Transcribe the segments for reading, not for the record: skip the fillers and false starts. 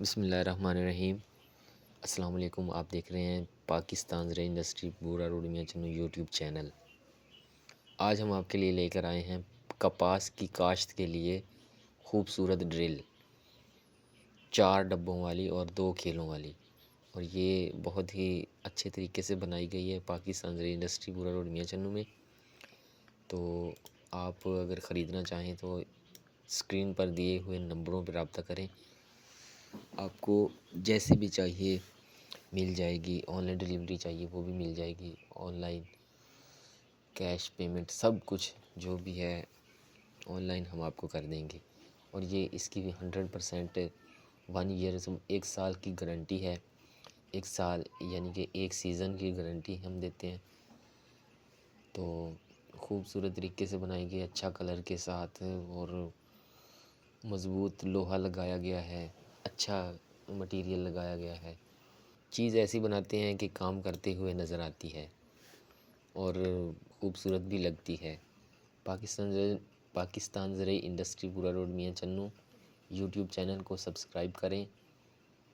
بسم اللہ الرحمن الرحیم۔ السلام علیکم۔ آپ دیکھ رہے ہیں پاکستان زرعی انڈسٹری بورا روڈ میاں چنو یوٹیوب چینل۔ آج ہم آپ کے لیے لے کر آئے ہیں کپاس کی کاشت کے لیے خوبصورت ڈرل، 4 ڈبوں والی اور 2 کھیلوں والی، اور یہ بہت ہی اچھے طریقے سے بنائی گئی ہے پاکستان زرعی انڈسٹری بورا روڈ میاں چنو میں۔ تو آپ اگر خریدنا چاہیں تو اسکرین پر دیے ہوئے نمبروں پہ رابطہ کریں، آپ کو جیسے بھی چاہیے مل جائے گی۔ آن لائن ڈیلیوری چاہیے وہ بھی مل جائے گی، آن لائن کیش پیمنٹ سب کچھ جو بھی ہے آن لائن ہم آپ کو کر دیں گے۔ اور یہ اس کی بھی 100% 1 ایئر 1 سال کی گارنٹی ہے۔ 1 سال یعنی کہ 1 سیزن کی گارنٹی ہم دیتے ہیں۔ تو خوبصورت طریقے سے بنائی گئی، اچھا کلر کے ساتھ، اور مضبوط لوہا لگایا گیا ہے، اچھا مٹیریل لگایا گیا ہے۔ چیز ایسی بناتے ہیں کہ کام کرتے ہوئے نظر آتی ہے اور خوبصورت بھی لگتی ہے۔ پاکستان زرعی انڈسٹری بورا روڈ میاں چنو یوٹیوب چینل کو سبسکرائب کریں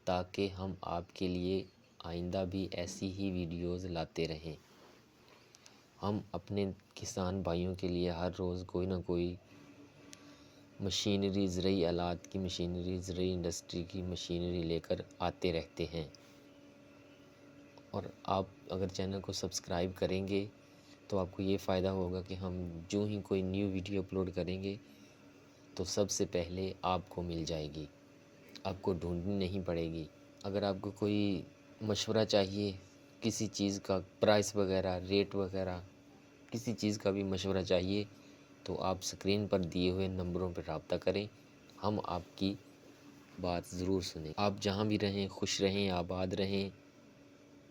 تاکہ ہم آپ کے لیے آئندہ بھی ایسی ہی ویڈیوز لاتے رہیں۔ ہم اپنے کسان بھائیوں کے لیے ہر روز کوئی نہ کوئی مشینری، زرعی آلات کی مشینری، زرعی انڈسٹری کی مشینری لے کر آتے رہتے ہیں۔ اور آپ اگر چینل کو سبسکرائب کریں گے تو آپ کو یہ فائدہ ہوگا کہ ہم جو ہی کوئی نیو ویڈیو اپلوڈ کریں گے تو سب سے پہلے آپ کو مل جائے گی، آپ کو ڈھونڈنی نہیں پڑے گی۔ اگر آپ کو کوئی مشورہ چاہیے کسی چیز کا، پرائس وغیرہ، ریٹ وغیرہ، کسی چیز کا بھی مشورہ چاہیے تو آپ اسکرین پر دیے ہوئے نمبروں پر رابطہ کریں، ہم آپ کی بات ضرور سنیں۔ آپ جہاں بھی رہیں خوش رہیں، آباد رہیں،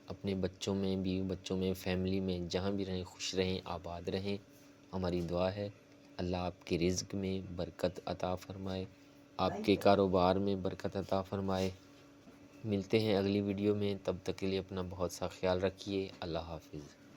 اپنے بچوں میں، بیوی بچوں میں، فیملی میں، جہاں بھی رہیں خوش رہیں، آباد رہیں۔ ہماری دعا ہے اللہ آپ کے رزق میں برکت عطا فرمائے، آپ کے کاروبار میں برکت عطا فرمائے۔ ملتے ہیں اگلی ویڈیو میں، تب تک کے لیے اپنا بہت سا خیال رکھیے۔ اللہ حافظ۔